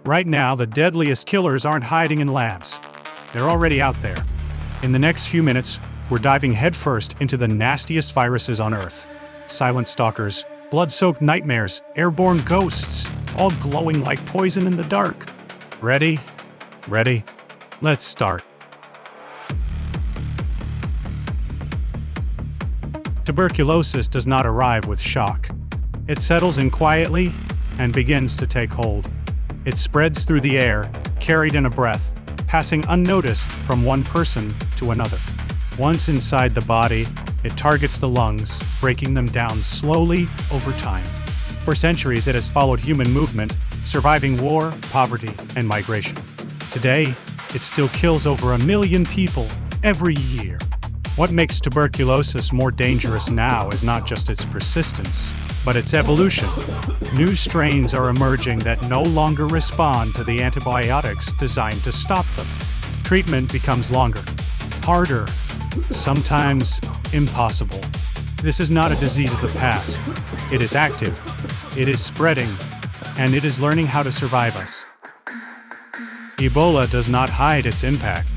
Right now, the deadliest killers aren't hiding in labs. They're already out there. In the next few minutes, we're diving headfirst into the nastiest viruses on Earth. Silent stalkers, blood-soaked nightmares, airborne ghosts, all glowing like poison in the dark. Ready? Ready? Let's start. Tuberculosis does not arrive with shock. It settles in quietly and begins to take hold. It spreads through the air, carried in a breath, passing unnoticed from one person to another. Once inside the body, it targets the lungs, breaking them down slowly over time. For centuries, it has followed human movement, surviving war, poverty, and migration. Today, it still kills over 1 million people every year. What makes tuberculosis more dangerous now is not just its persistence, but its evolution. New strains are emerging that no longer respond to the antibiotics designed to stop them. Treatment becomes longer, harder, sometimes impossible. This is not a disease of the past. It is active, it is spreading, and it is learning how to survive us. Ebola does not hide its impact.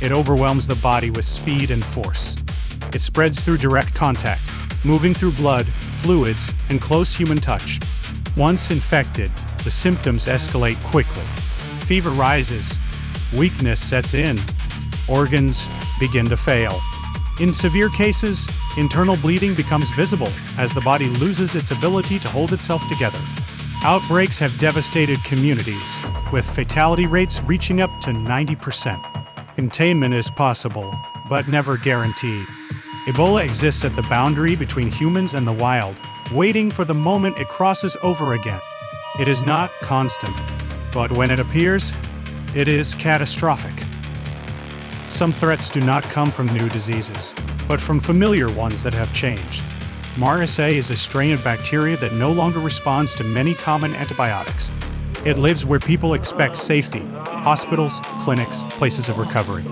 It overwhelms the body with speed and force. It spreads through direct contact, moving through blood, fluids, and close human touch. Once infected, the symptoms escalate quickly. Fever rises, weakness sets in, organs begin to fail. In severe cases, internal bleeding becomes visible as the body loses its ability to hold itself together. Outbreaks have devastated communities, with fatality rates reaching up to 90%. Containment is possible, but never guaranteed. Ebola exists at the boundary between humans and the wild, waiting for the moment it crosses over again. It is not constant, but when it appears, it is catastrophic. Some threats do not come from new diseases, but from familiar ones that have changed. MRSA is a strain of bacteria that no longer responds to many common antibiotics. It lives where people expect safety: hospitals, clinics, places of recovery.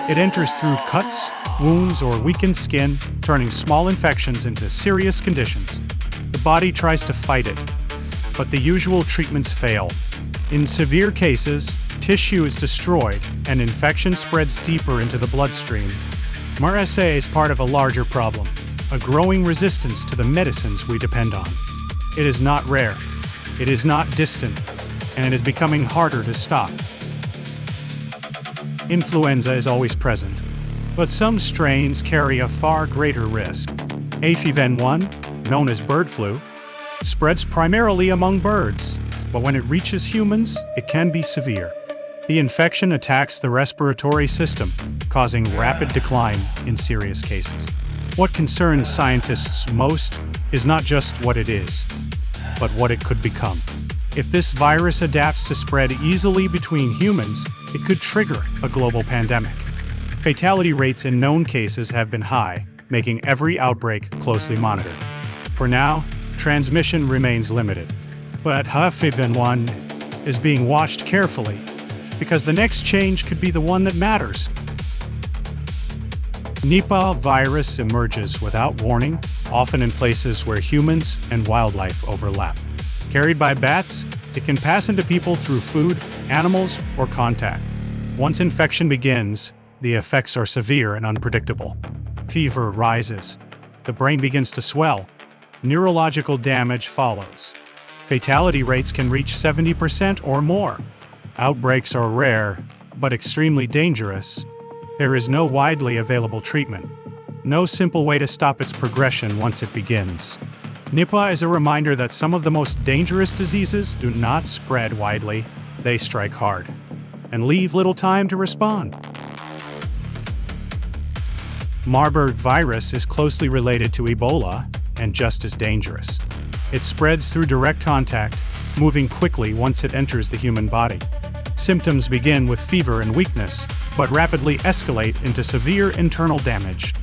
It enters through cuts, wounds, or weakened skin, turning small infections into serious conditions. The body tries to fight it, but the usual treatments fail. In severe cases, tissue is destroyed and infection spreads deeper into the bloodstream. MRSA is part of a larger problem, a growing resistance to the medicines we depend on. It is not rare, it is not distant, and it is becoming harder to stop. Influenza is always present, but some strains carry a far greater risk. H5N1, known as bird flu, spreads primarily among birds, but when it reaches humans, it can be severe. The infection attacks the respiratory system, causing rapid decline in serious cases. What concerns scientists most is not just what it is, but what it could become. If this virus adapts to spread easily between humans, it could trigger a global pandemic. Fatality rates in known cases have been high, making every outbreak closely monitored. For now, transmission remains limited, but H5N1 is being watched carefully because the next change could be the one that matters. Nipah virus emerges without warning, often in places where humans and wildlife overlap. Carried by bats, it can pass into people through food, animals, or contact. Once infection begins, the effects are severe and unpredictable. Fever rises. The brain begins to swell. Neurological damage follows. Fatality rates can reach 70% or more. Outbreaks are rare, but extremely dangerous. There is no widely available treatment. No simple way to stop its progression once it begins. Nipah is a reminder that some of the most dangerous diseases do not spread widely, they strike hard, and leave little time to respond. Marburg virus is closely related to Ebola and just as dangerous. It spreads through direct contact, moving quickly once it enters the human body. Symptoms begin with fever and weakness, but rapidly escalate into severe internal damage.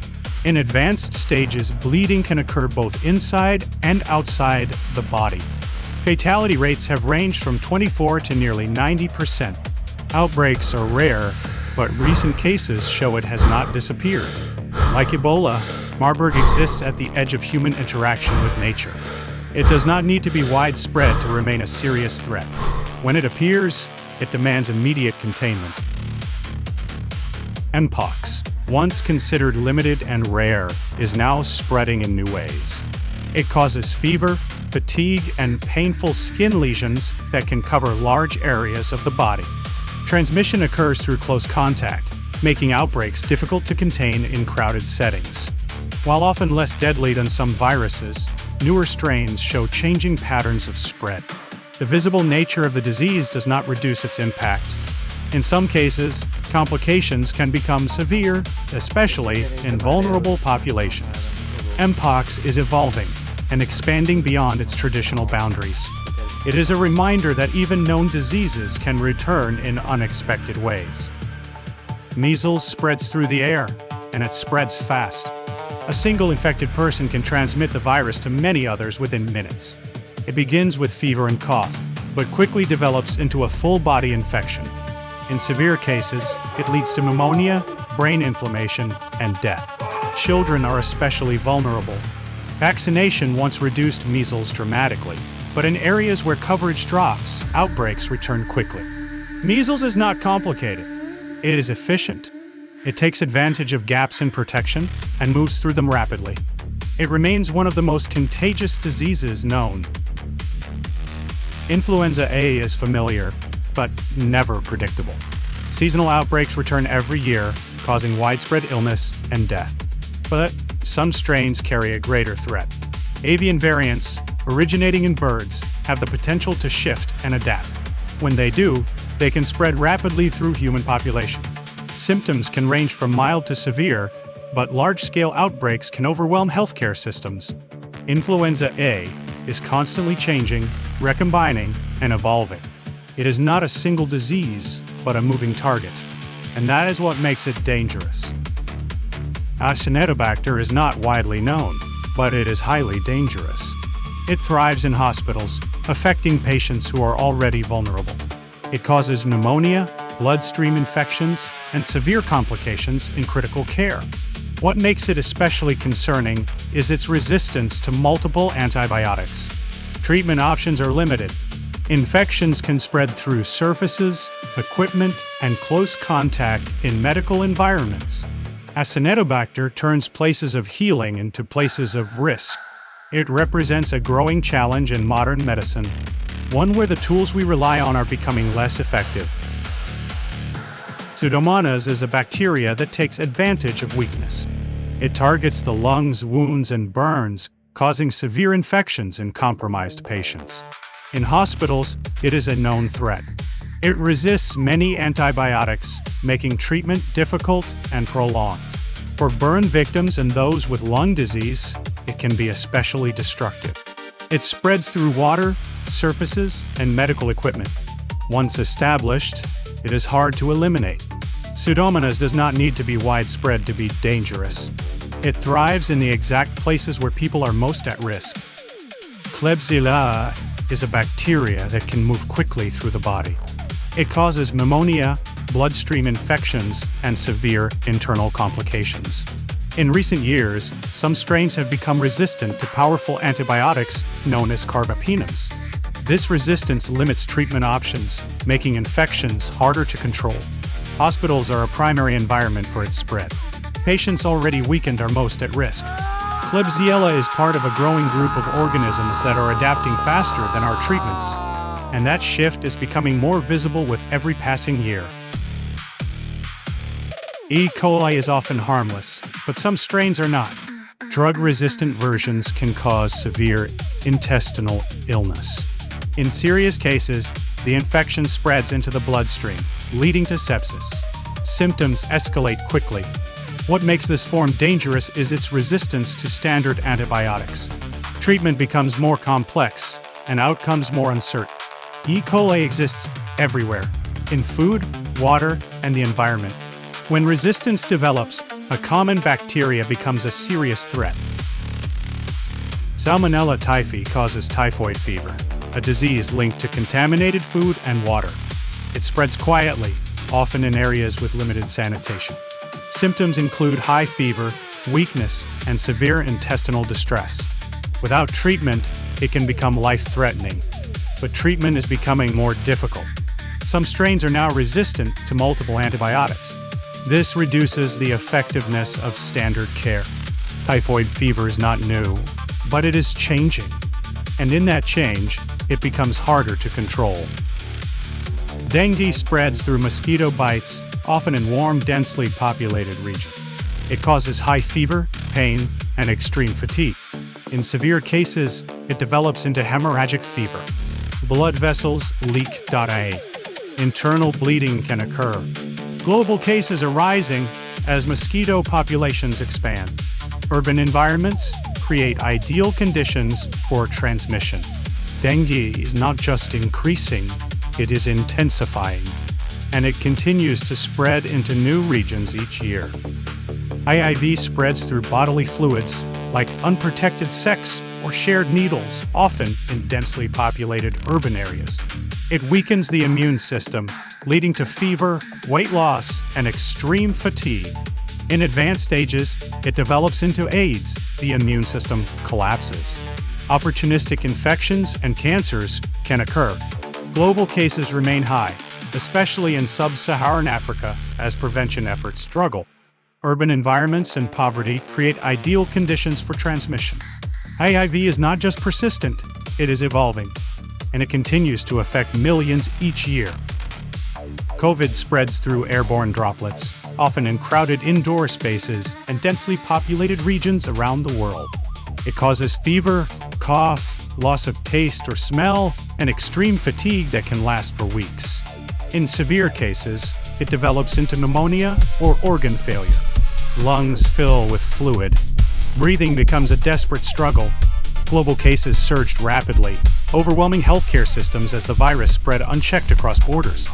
In advanced stages, bleeding can occur both inside and outside the body. Fatality rates have ranged from 24% to nearly 90%. Outbreaks are rare, but recent cases show it has not disappeared. Like Ebola, Marburg exists at the edge of human interaction with nature. It does not need to be widespread to remain a serious threat. When it appears, it demands immediate containment. Mpox, once considered limited and rare, is now spreading in new ways. It causes fever, fatigue, and painful skin lesions that can cover large areas of the body. Transmission occurs through close contact, making outbreaks difficult to contain in crowded settings. While often less deadly than some viruses, newer strains show changing patterns of spread. The visible nature of the disease does not reduce its impact. In some cases, complications can become severe, especially in vulnerable populations. Mpox is evolving and expanding beyond its traditional boundaries. It is a reminder that even known diseases can return in unexpected ways. Measles spreads through the air, and it spreads fast. A single infected person can transmit the virus to many others within minutes. It begins with fever and cough, but quickly develops into a full-body infection. In severe cases, it leads to pneumonia, brain inflammation, and death. Children are especially vulnerable. Vaccination once reduced measles dramatically, but in areas where coverage drops, outbreaks return quickly. Measles is not complicated. It is efficient. It takes advantage of gaps in protection and moves through them rapidly. It remains one of the most contagious diseases known. Influenza A is familiar, but never predictable. Seasonal outbreaks return every year, causing widespread illness and death. But some strains carry a greater threat. Avian variants, originating in birds, have the potential to shift and adapt. When they do, they can spread rapidly through human population. Symptoms can range from mild to severe, but large-scale outbreaks can overwhelm healthcare systems. Influenza A is constantly changing, recombining, and evolving. It is not a single disease, but a moving target, and that is what makes it dangerous. Acinetobacter is not widely known, but it is highly dangerous. It thrives in hospitals, affecting patients who are already vulnerable. It causes pneumonia, bloodstream infections, and severe complications in critical care. What makes it especially concerning is its resistance to multiple antibiotics. Treatment options are limited. Infections can spread through surfaces, equipment, and close contact in medical environments. Acinetobacter turns places of healing into places of risk. It represents a growing challenge in modern medicine, one where the tools we rely on are becoming less effective. Pseudomonas is a bacteria that takes advantage of weakness. It targets the lungs, wounds, and burns, causing severe infections in compromised patients. In hospitals, it is a known threat. It resists many antibiotics, making treatment difficult and prolonged. For burn victims and those with lung disease, it can be especially destructive. It spreads through water, surfaces, and medical equipment. Once established, it is hard to eliminate. Pseudomonas does not need to be widespread to be dangerous. It thrives in the exact places where people are most at risk. Klebsiella is a bacteria that can move quickly through the body. It causes pneumonia, bloodstream infections, and severe internal complications. In recent years, some strains have become resistant to powerful antibiotics known as carbapenems. This resistance limits treatment options, making infections harder to control. Hospitals are a primary environment for its spread. Patients already weakened are most at risk. Klebsiella is part of a growing group of organisms that are adapting faster than our treatments, and that shift is becoming more visible with every passing year. E. coli is often harmless, but some strains are not. Drug-resistant versions can cause severe intestinal illness. In serious cases, the infection spreads into the bloodstream, leading to sepsis. Symptoms escalate quickly. What makes this form dangerous is its resistance to standard antibiotics. Treatment becomes more complex, and outcomes more uncertain. E. coli exists everywhere, in food, water, and the environment. When resistance develops, a common bacteria becomes a serious threat. Salmonella typhi causes typhoid fever, a disease linked to contaminated food and water. It spreads quietly, often in areas with limited sanitation. Symptoms include high fever, weakness, and severe intestinal distress. Without treatment, it can become life-threatening. But treatment is becoming more difficult. Some strains are now resistant to multiple antibiotics. This reduces the effectiveness of standard care. Typhoid fever is not new, but it is changing. And in that change, it becomes harder to control. Dengue spreads through mosquito bites, often in warm, densely populated regions. It causes high fever, pain, and extreme fatigue. In severe cases, it develops into hemorrhagic fever. Blood vessels leak. Internal bleeding can occur. Global cases are rising as mosquito populations expand. Urban environments create ideal conditions for transmission. Dengue is not just increasing, it is intensifying, and it continues to spread into new regions each year. IIV spreads through bodily fluids like unprotected sex or shared needles, often in densely populated urban areas. It weakens the immune system, leading to fever, weight loss, and extreme fatigue. In advanced stages, it develops into AIDS. The immune system collapses. Opportunistic infections and cancers can occur. Global cases remain high, especially in sub-Saharan Africa, as prevention efforts struggle. Urban environments and poverty create ideal conditions for transmission. IIV is not just persistent, it is evolving, and it continues to affect millions each year. COVID spreads through airborne droplets, often in crowded indoor spaces and densely populated regions around the world. It causes fever, cough, loss of taste or smell, and extreme fatigue that can last for weeks. In severe cases, it develops into pneumonia or organ failure. Lungs fill with fluid. Breathing becomes a desperate struggle. Global cases surged rapidly, overwhelming healthcare systems as the virus spread unchecked across borders.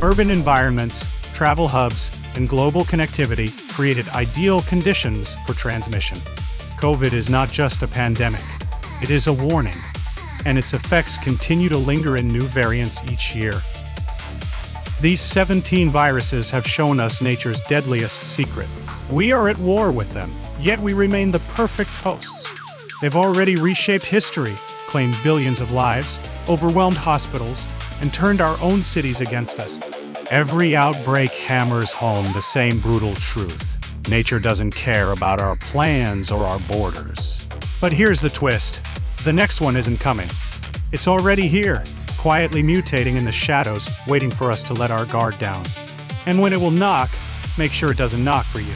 Urban environments, travel hubs, and global connectivity created ideal conditions for transmission. COVID is not just a pandemic, it is a warning, and its effects continue to linger in new variants each year. These 17 viruses have shown us nature's deadliest secret. We are at war with them, yet we remain the perfect hosts. They've already reshaped history, claimed billions of lives, overwhelmed hospitals, and turned our own cities against us. Every outbreak hammers home the same brutal truth. Nature doesn't care about our plans or our borders. But here's the twist. The next one isn't coming. It's already here, quietly mutating in the shadows, waiting for us to let our guard down. And when it will knock, make sure it doesn't knock for you.